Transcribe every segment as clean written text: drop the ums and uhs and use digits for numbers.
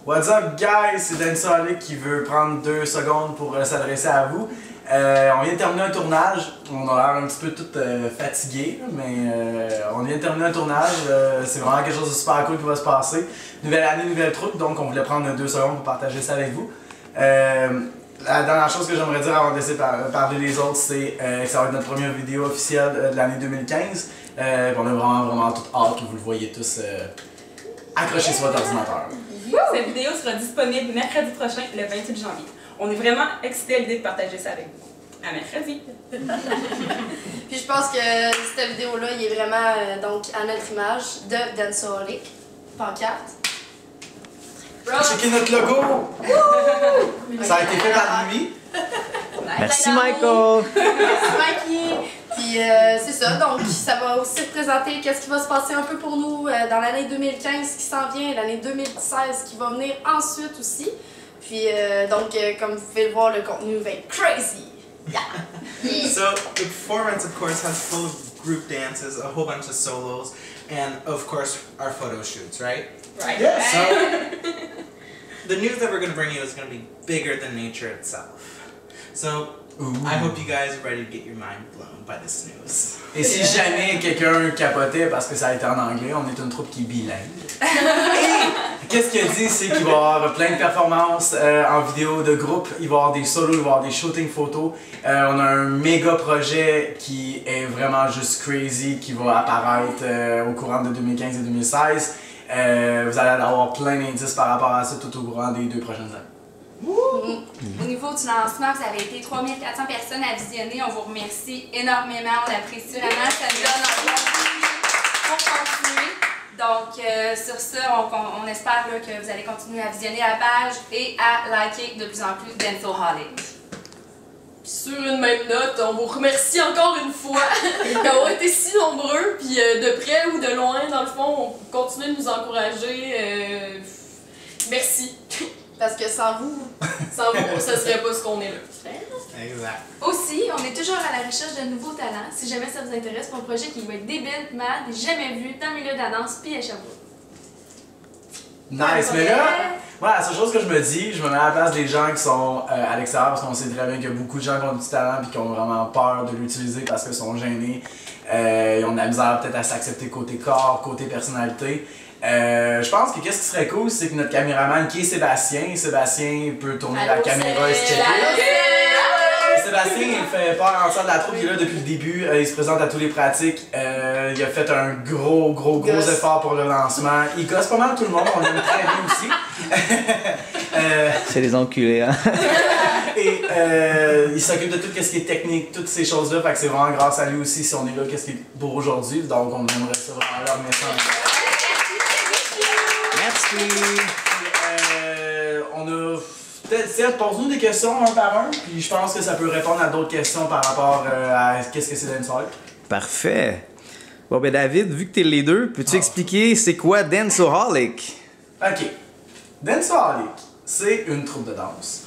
What's up guys, c'est Dansolic qui veut prendre 2 secondes pour s'adresser à vous. On vient de terminer un tournage, on a l'air un petit peu tout fatigué, mais on vient de terminer un tournage, c'est vraiment quelque chose de super cool qui va se passer. Nouvelle année, nouvelle troupe, donc on voulait prendre 2 secondes pour partager ça avec vous. La dernière chose que j'aimerais dire avant de laisser parler les autres, c'est que ça va être notre première vidéo officielle de l'année 2015. On a vraiment toute hâte que vous le voyez tous accrochés sur votre ordinateur. Cette vidéo sera disponible mercredi prochain, le 28 janvier. On est vraiment excités à l'idée de partager ça avec vous. À mercredi! Puis je pense que cette vidéo-là, il est vraiment donc à notre image de Dansolic. Pancarte. Checkez notre logo! Ça a été fait la nuit. Merci Michael! Merci Mikey! Puis c'est ça, donc ça va aussi représenter qu'est-ce qui va se passer un peu pour nous dans l'année 2015 qui s'en vient, l'année 2016 qui va venir ensuite aussi. Puis donc comme vous pouvez le voir, le contenu va être crazy! Yeah. So the performance of course has full of group dances, a whole bunch of solos, and of course our photo shoots, right? Right. Yes. So the news that we're going to bring you is going to be bigger than nature itself. So I hope you guys are ready to get your mind blown by this news. Et si jamais quelqu'un capotait parce que ça a été en anglais, on est une troupe qui est bilingue. Et qu'est-ce qu'il a dit, c'est qu'il va y avoir plein de performances en vidéo de groupe, il va y avoir des solos, il va y avoir des shootings photos. On a un méga projet qui est vraiment juste crazy, qui va apparaître au courant de 2015 et 2016. Vous allez avoir plein d'indices par rapport à ça tout au courant des 2 prochaines années. Au niveau du lancement, vous avez été 3400 personnes à visionner. On vous remercie énormément. On apprécie vraiment. Ça nous donne envie pour continuer. Donc, sur ça, on espère là, que vous allez continuer à visionner la page et à liker de plus en plus Dansolic. Sur une même note, on vous remercie encore une fois d'avoir été si nombreux, puis de près ou de loin, dans le fond, on continue de nous encourager. Merci. Parce que sans vous, Ça serait pas ce qu'on est là. Exact. Aussi, on est toujours à la recherche de nouveaux talents. Si jamais ça vous intéresse pour un projet qui va être débile, mad, jamais vu, dans le milieu de la danse, puis à Sherbrooke. Nice, mais là, moi la seule chose que je me dis, je me mets à la place des gens qui sont à l'extérieur parce qu'on sait très bien qu'il y a beaucoup de gens qui ont du talent et qui ont vraiment peur de l'utiliser parce qu'ils sont gênés. Ils ont de la misère peut-être à s'accepter côté corps, côté personnalité. Je pense que qu'est-ce qui serait cool, c'est que notre caméraman qui est Sébastien peut tourner la caméra et se checker. Sébastien, il fait part en salle de la troupe, il est là depuis le début, il se présente à tous les pratiques, il a fait un gros effort pour le lancement, il gosse pas mal tout le monde, on l'aime très bien aussi. C'est les enculés, hein? Et il s'occupe de tout ce qui est technique, toutes ces choses-là, fait que c'est vraiment grâce à lui aussi si on est là, qu'est-ce qui est pour aujourd'hui, donc on aimerait ça vraiment leur remercier. Merci! On a... Pose-nous des questions un par un, puis je pense que ça peut répondre à d'autres questions par rapport à qu'est-ce que c'est Dansolic. Parfait! Bon ben David, vu que t'es les deux, peux-tu expliquer c'est quoi Dansolic? Ok. Dansolic, c'est une troupe de danse.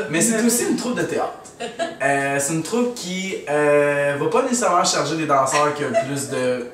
Mais c'est aussi une troupe de théâtre. C'est une troupe qui va pas nécessairement charger des danseurs qui ont plus de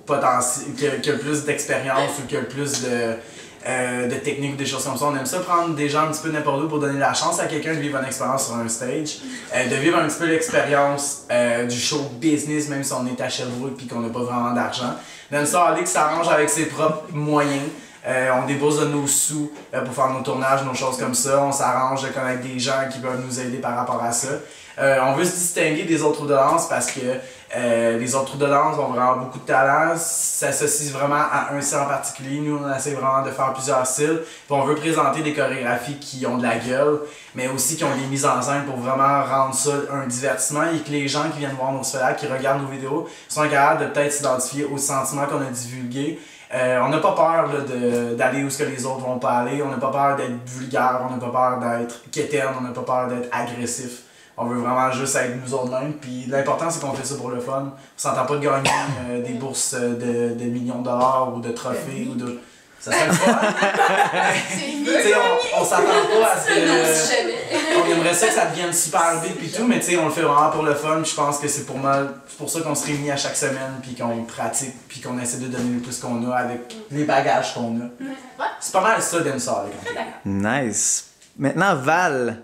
potentiel, qui ont plus d'expérience ou qui ont plus de techniques ou des choses comme ça. On aime ça prendre des gens un petit peu n'importe où pour donner la chance à quelqu'un de vivre une expérience sur un stage, de vivre un petit peu l'expérience du show business, même si on est à Sherbrooke et qu'on n'a pas vraiment d'argent. Dansolic s'arrange avec ses propres moyens. On débourse de nos sous pour faire nos tournages, nos choses comme ça. On s'arrange de connaître des gens qui peuvent nous aider par rapport à ça. On veut se distinguer des autres troupes de danse parce que les autres troupes de danse ont vraiment beaucoup de talent, s'associent vraiment à un style en particulier. Nous, on essaie vraiment de faire plusieurs styles. Puis on veut présenter des chorégraphies qui ont de la gueule, mais aussi qui ont des mises en scène pour vraiment rendre ça un divertissement et que les gens qui viennent voir nos spectacles, qui regardent nos vidéos, sont capables de peut-être s'identifier aux sentiments qu'on a divulgués. On n'a pas peur d'aller où ce que les autres vont pas aller, on n'a pas peur d'être vulgaire, on n'a pas peur d'être quétaine, on n'a pas peur d'être agressif. On veut vraiment juste être nous autres mêmes, puis l'important c'est qu'on fait ça pour le fun. On s'entend pas de gagner des bourses de millions de dollars ou de trophées ou de... Ça serait le fun. Tu sais, on s'attend pas à ce que... Jamais. On aimerait ça que ça devienne super big pis tout, mais tu sais, on le fait vraiment pour le fun. Je pense que c'est pour ça qu'on se réunit à chaque semaine puis qu'on pratique puis qu'on essaie de donner tout ce qu'on a avec les bagages qu'on a. C'est pas mal ça, dancehall. Nice. Maintenant, Val,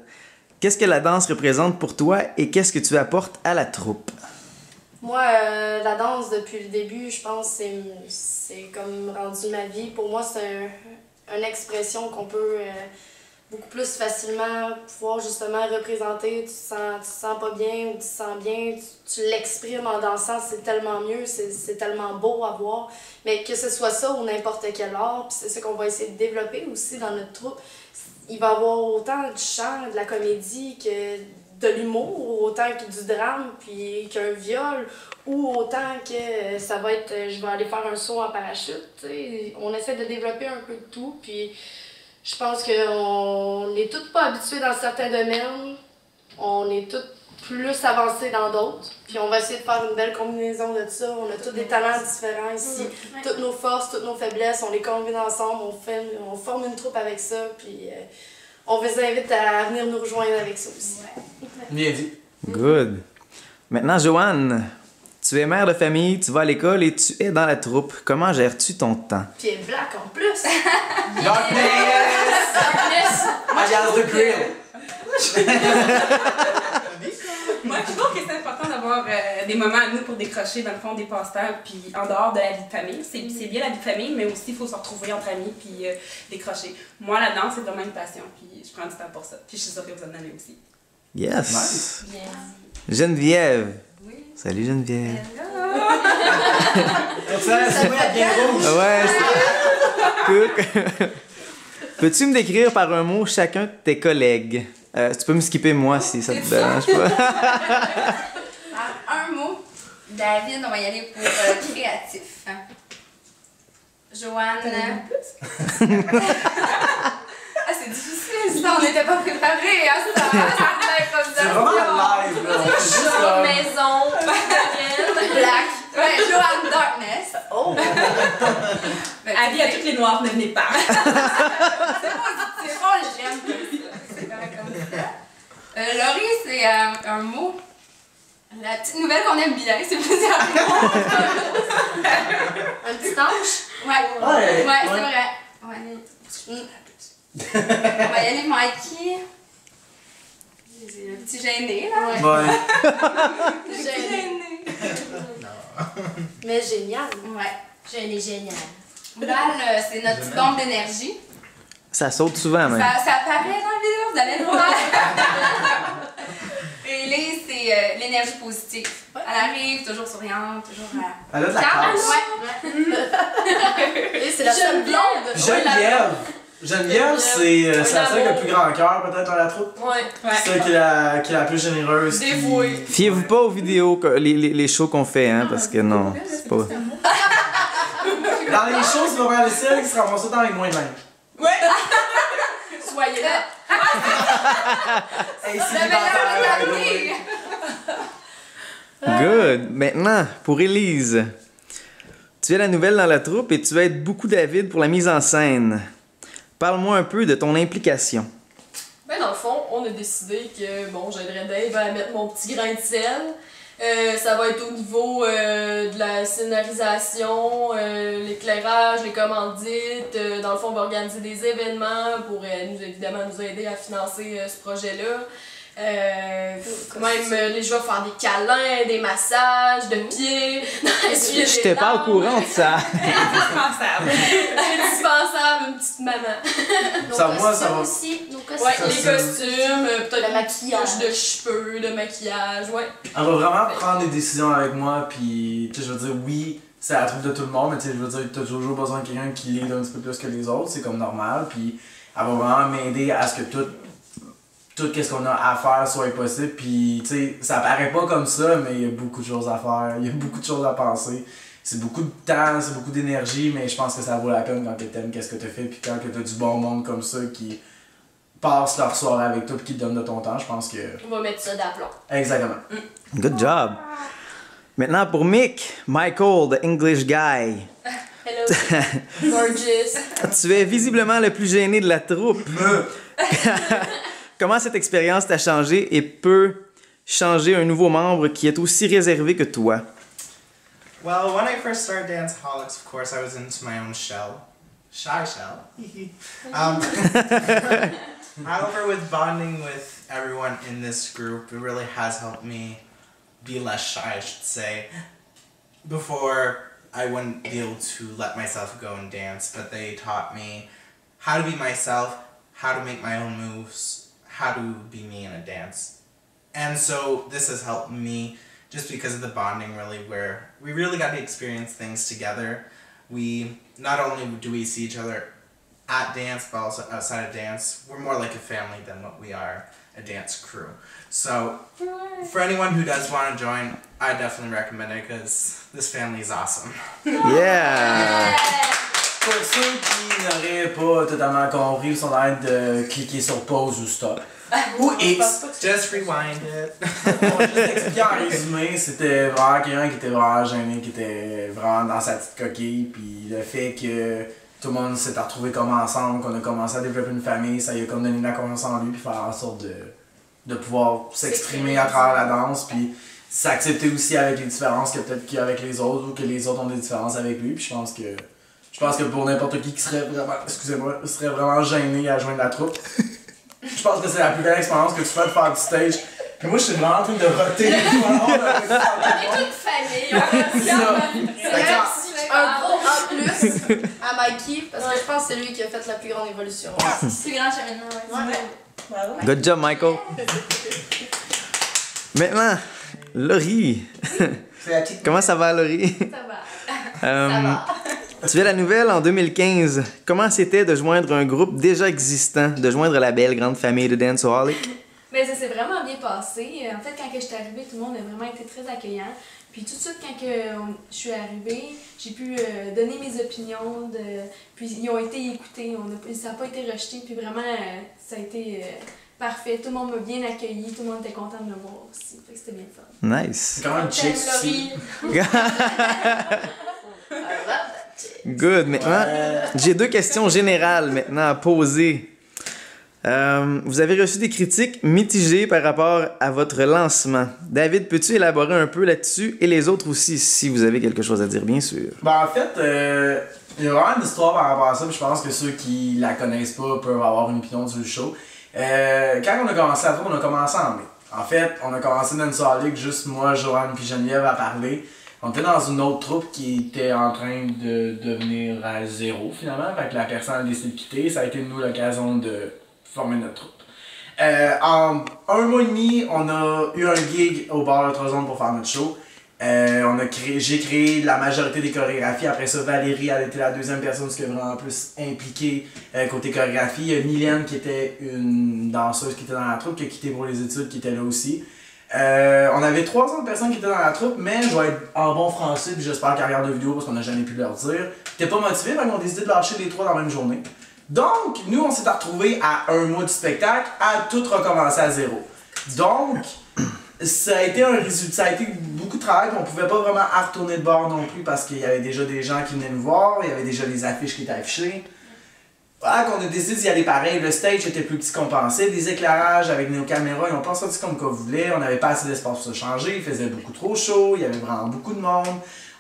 qu'est-ce que la danse représente pour toi et qu'est-ce que tu apportes à la troupe? Moi, la danse, depuis le début, je pense que c'est comme rendu ma vie. Pour moi, c'est une expression qu'on peut beaucoup plus facilement pouvoir justement représenter. Tu te sens pas bien ou tu te sens bien, tu l'exprimes en dansant, c'est tellement mieux, c'est tellement beau à voir. Mais que ce soit ça ou n'importe quel art, puis c'est ça qu'on va essayer de développer aussi dans notre troupe. Il va y avoir autant du chant, de la comédie que de l'humour, autant que du drame, puis qu'un viol, ou autant que ça va être je vais aller faire un saut en parachute. T'sais. On essaie de développer un peu de tout, puis je pense qu'on n'est toutes pas habitués dans certains domaines, on est toutes plus avancées dans d'autres, puis on va essayer de faire une belle combinaison de ça. On a tous des talents différents ici, toutes nos forces, toutes nos faiblesses, on les combine ensemble, on forme une troupe avec ça, puis on vous invite à venir nous rejoindre avec ça aussi. Bien dit. Good. Maintenant, Joanne, tu es mère de famille, tu vas à l'école et tu es dans la troupe. Comment gères-tu ton temps? Puis elle est black en plus! Darkness! Alias the Grill! Moi, je trouve que c'est important d'avoir des moments à nous pour décrocher, dans le fond, des passe-temps, puis en dehors de la vie de famille. C'est bien la vie de famille, mais aussi il faut se retrouver entre amis, puis décrocher. Moi, la danse, c'est vraiment une passion, puis je prends du temps pour ça. Puis je suis sûre que vous en avez aussi. Yes. Nice. Geneviève. Oui. Salut Geneviève. Comme ça, c'est moi bien rouge. Ouais, c'est... Peux-tu me décrire par un mot chacun de tes collègues? Tu peux me skipper moi si ça te dérange pas. Un mot. David, on va y aller pour créatif. Joanne. Ah, c'est difficile, ça, on n'était pas préparés, hein, ça. C'est vraiment live, là. On fait juste Genre comme- maison, Black. Ouais, Joanne Darkness. Oh! Avis à toutes les noirs, ne venez pas. C'est bon, j'aime comme ça. C'est correct comme ça. Laurie, c'est un mot. La petite nouvelle qu'on aime bien, c'est plusieurs mots. Un petit ange? Ouais, Ouais, ouais, c'est vrai. Ouais. On va y aller, Mikey. C'est le petit gêné, là. Ouais. Gêné. Mais génial. Ouais. Gêné génial. Val, c'est notre petite bombe d'énergie. Ça saute souvent, même. Ça apparaît dans la vidéo, vous allez le voir. Et Lise, c'est l'énergie positive. Elle arrive, toujours souriante, toujours Elle a de la calme. classe. Ouais. Et c'est la seule blonde. Geneviève. Geneviève, c'est la seule qui a le plus grand cœur, peut-être, dans la troupe. Ouais. C'est celle qui est la plus généreuse. Dévouée. Fiez-vous pas aux vidéos, les shows qu'on fait, hein, parce que non, c'est pas... Dans les shows, c'est vraiment les seuls qui se ramassent dans les moins de 20. Soyez là. Hey, Le c'est meilleur est à venir. Good. Maintenant, pour Élise. Tu es la nouvelle dans la troupe et tu vas être beaucoup David pour la mise en scène. Parle-moi un peu de ton implication. Ben, dans le fond, on a décidé que, bon, j'aiderais Dave à mettre mon petit grain de sel. Ça va être au niveau de la scénarisation, l'éclairage, les commandites. Dans le fond, on va organiser des événements pour évidemment nous aider à financer ce projet-là. Même je vais faire des câlins, des massages de pieds. J'étais pas au courant de ça. Indispensable. Indispensable, une petite maman. Nos Ça, moi, ça costumes va. aussi. Nos costumes. Ouais, Ça, les c'est- costumes, peut-être Le une maquillage. touche de cheveux, de maquillage, ouais. Elle va vraiment prendre des décisions avec moi, puis tu sais, je veux dire, oui, c'est la troupe de tout le monde, mais tu sais, je veux dire, t'as toujours besoin de quelqu'un qui lead un petit peu plus que les autres, c'est comme normal, puis elle va vraiment m'aider à ce que tout ce qu'on a à faire soit possible, puis tu sais, ça paraît pas comme ça, mais il y a beaucoup de choses à faire, il y a beaucoup de choses à penser. C'est beaucoup de temps, c'est beaucoup d'énergie, mais je pense que ça vaut la peine quand t'aimes qu'est-ce que t'as fait, puis quand t'as du bon monde comme ça qui passe leur soirée avec toi, puis qui te donne de ton temps, je pense que... On va mettre ça d'aplomb. Exactement. Good job. Maintenant, pour Mick, Michael, the English guy. Hello. Gorgeous. Tu es visiblement le plus gêné de la troupe. Comment cette expérience t'a changé et peut changer un nouveau membre qui est aussi réservé que toi? Well, when I first started Danceholics, of course, I was into my own shell. Shy shell. However, with bonding with everyone in this group, it really has helped me be less shy, I should say. Before, I wouldn't be able to let myself go and dance, but they taught me how to be myself, how to make my own moves, how to be me in a dance. And so this has helped me just because of the bonding, really, where we really got to experience things together. We, not only do we see each other at dance, but also outside of dance, we're more like a family than what we are a dance crew. So, for anyone who does want to join, I definitely recommend it because this family is awesome. Yeah! Pour ceux qui n'auraient pas totalement compris, ils sont en train de cliquer sur pause ou stop. Ou X. Just rewind it. On va juste expliquer en résumé, c'était vraiment quelqu'un qui était vraiment gêné, qui était vraiment dans sa petite coquille, puis le fait que tout le monde s'est retrouvé comme ensemble, qu'on a commencé à développer une famille, ça lui a comme donné de la confiance en lui, puis faire en sorte de pouvoir s'exprimer à travers la danse, puis s'accepter aussi avec les différences que peut-être qu'il y a avec les autres, ou que les autres ont des différences avec lui, puis je pense que pour n'importe qui serait vraiment, serait vraiment gêné à joindre la troupe, je pense que c'est la plus belle expérience que tu fais de faire du stage. Puis moi, je suis vraiment en train de roter. On est toute famille, Un gros A plus à Mikey, parce que je pense que c'est lui qui a fait la plus grande évolution. plus grand cheminement. Ouais. Good job, Michael. Maintenant, Laurie. Comment ça va, Laurie? Ça va. Tu es la nouvelle en 2015. Comment c'était de joindre un groupe déjà existant, de joindre la belle grande famille de Danceholic? Mais ça s'est vraiment bien passé. En fait, quand je suis arrivée, tout le monde a vraiment été très accueillant. Puis tout de suite, quand je suis arrivée, j'ai pu donner mes opinions. Puis ils ont été écoutés. Ça n'a pas été rejeté. Puis vraiment, ça a été parfait. Tout le monde m'a bien accueilli. Tout le monde était content de me voir aussi. Fait que c'était bien fun. Nice. C'est quand même chic aussi. Good. Maintenant, j'ai 2 questions générales maintenant à poser. Vous avez reçu des critiques mitigées par rapport à votre lancement. David, peux-tu élaborer un peu là-dessus et les autres aussi, si vous avez quelque chose à dire, bien sûr? Ben en fait, il y a vraiment une histoire par rapport à ça, puis je pense que ceux qui la connaissent pas peuvent avoir une opinion du show. Quand on a commencé à on a commencé en mai. En fait, on a commencé Danceholic, juste moi, Joanne puis Geneviève à parler. On était dans une autre troupe qui était en train de devenir à zéro finalement, fait que la personne a décidé de quitter. Ça a été nous l'occasion de former notre troupe. En 1 mois et demi, on a eu un gig au bar de 3 zones pour faire notre show. J'ai créé la majorité des chorégraphies. Après ça, Valérie, elle était la deuxième personne qui est vraiment plus impliquée côté chorégraphie. Il y a Mylène qui était une danseuse qui était dans la troupe, qui a quitté pour les études, qui était là aussi. On avait 3 autres personnes qui étaient dans la troupe, mais je vais être en bon français, puis j'espère qu'elle regarde la vidéo parce qu'on n'a jamais pu leur dire. Ils étaient pas motivés, mais ils ont décidé de lâcher les 3 dans la même journée. Donc, nous, on s'est retrouvés à 1 mois du spectacle à tout recommencer à zéro. Donc, ça a été beaucoup de travail, on pouvait pas vraiment retourner de bord non plus parce qu'il y avait déjà des gens qui venaient nous voir, il y avait déjà des affiches qui étaient affichées. Voilà, qu'on a décidé d'y aller pareil, le stage était plus petit qu'on pensait, des éclairages avec nos caméras, ils ont pas sorti comme qu'on voulait, on n'avait pas assez d'espace pour se changer, il faisait beaucoup trop chaud, il y avait vraiment beaucoup de monde,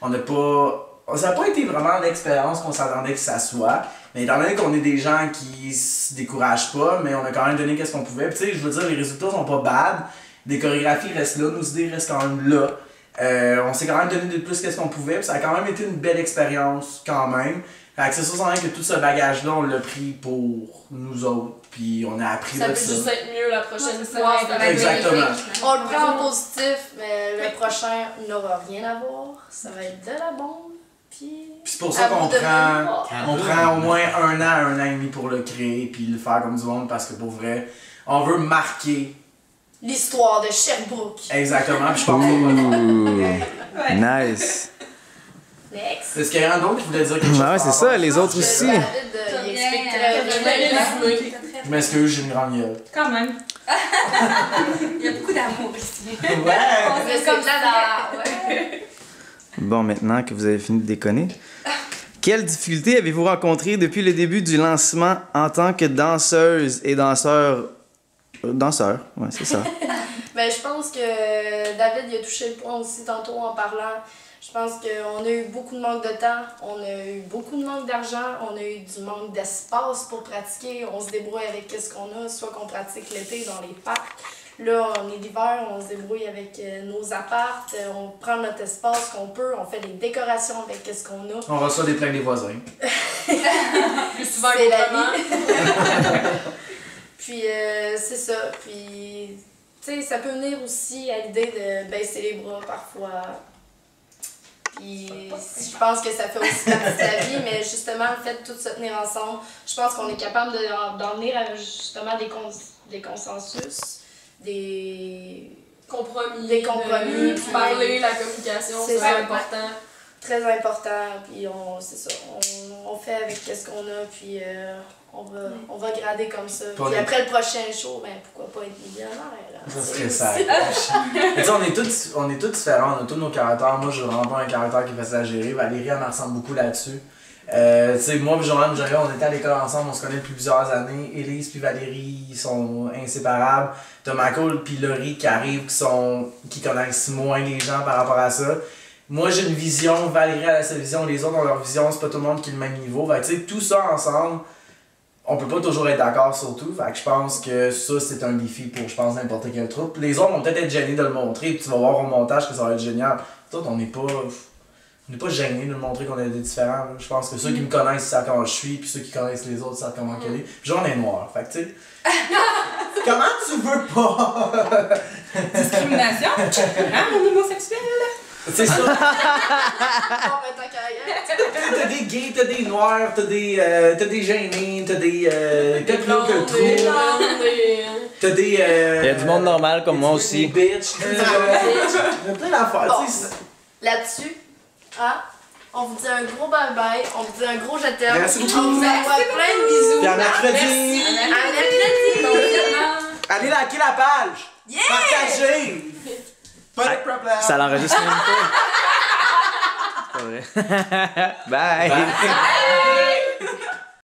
ça n'a pas été vraiment l'expérience qu'on s'attendait que ça soit, mais étant donné qu'on est des gens qui se découragent pas, mais on a quand même donné qu'est-ce qu'on pouvait, puis tu sais, je veux dire, les résultats sont pas bad, les chorégraphies restent là, nos idées restent quand même là, on s'est quand même donné de plus qu'est-ce qu'on pouvait, puis ça a quand même été une belle expérience quand même. Fait que c'est sûr que tout ce bagage-là, on l'a pris pour nous autres, puis on a appris ça de peut ça. juste être mieux la prochaine fois. Exactement. On le prend en positif, mais le prochain n'aura rien à voir. Ça va être de la bombe, puis c'est pour ça qu'on prend au moins 1 an, 1 an et demi pour le créer, puis le faire comme du monde, parce que pour vrai, on veut marquer l'histoire de Sherbrooke. Exactement, puis je pense qu'on va. Nice. Next. Est-ce qu'il y a un d'autre qui voulait dire quelque chose? Ouais, c'est ça, les autres aussi. David, il explique très bien. Je m'excuse, j'ai une grande gueule. Quand même. Il y a beaucoup d'amour ici. Ouais! On fait comme ça. Ouais. Bon, maintenant que vous avez fini de déconner, Quelles difficultés avez-vous rencontrées depuis le début du lancement en tant que danseuse et danseur? Danseur, ouais, c'est ça. Ben, je pense que David il a touché le point aussi tantôt en parlant. Je pense qu'on a eu beaucoup de manque de temps, on a eu beaucoup de manque d'argent, on a eu du manque d'espace pour pratiquer. On se débrouille avec ce qu'on a, soit qu'on pratique l'été dans les parcs. Là, on est l'hiver, on se débrouille avec nos appartes, on prend notre espace qu'on peut, on fait des décorations avec ce qu'on a. On reçoit des plaintes des voisins. Plus souvent C'est la qu'autrement. Puis c'est ça. Puis, tu sais, ça peut venir aussi à l'idée de baisser les bras parfois. Puis je pense que ça fait aussi partie de la vie, mais justement, le fait de tout se tenir ensemble, je pense qu'on est capable d'en venir à justement des consensus, des Compromis. Des compromis, Puis puis- parler, la communication, C'est c'est ça. important. très importants. Puis c'est ça, on fait avec ce qu'on a, puis on va grader comme ça. Puis on Puis est- après le prochain show, ben pourquoi pas être millionnaire, là. Ça C'est serait aussi- ça. Mais tu sais, on est tous différents, on a tous nos caractères. Moi, je vraiment pas un caractère qui est facile à gérer. Valérie, elle me ressemble beaucoup là-dessus. Tu sais, moi et Joanne, on était à l'école ensemble, on se connaît depuis plusieurs années. Élise puis Valérie, ils sont inséparables. T'as Michael puis Laurie qui arrivent, qui connaissent moins les gens par rapport à ça. Moi, j'ai une vision, Valérie a sa vision, les autres ont leur vision, c'est pas tout le monde qui est le même niveau. Fait que, tu sais, tout ça ensemble, on peut pas toujours être d'accord sur tout. Fait que je pense que ça, c'est un défi pour, je pense, n'importe quelle troupe. Les autres vont peut-être être gênés de le montrer, puis tu vas voir au montage que ça va être génial. Nous autres, on n'est pas gênés de le montrer qu'on est des différents. Là. Je pense que ceux qui me connaissent savent comment je suis, puis ceux qui connaissent les autres savent comment qu'elle est. Puis genre, on est noir. Fait que, tu sais. Comment tu veux pas? Discrimination? Hein, mon homosexuel? C'est ça. Bon, ben, tant qu'à y être. T'as des gays, t'as des noirs, t'as des gênés, t'as des plus haut que le trou. T'as des. Il y a du monde normal comme moi aussi. Des bitches. Il y a plein d'affaires. Bon. tu sais, Là-dessus, hein, on vous dit un gros bye-bye, on vous dit un gros je t'aime. Merci On beaucoup. vous envoie plein de bisous. Puis à mercredi. À mercredi. Allez liker la page. Yeah! Partagez. Pas de problème. Ça l'enregistre même pas. C'est pas vrai. Bye. Bye.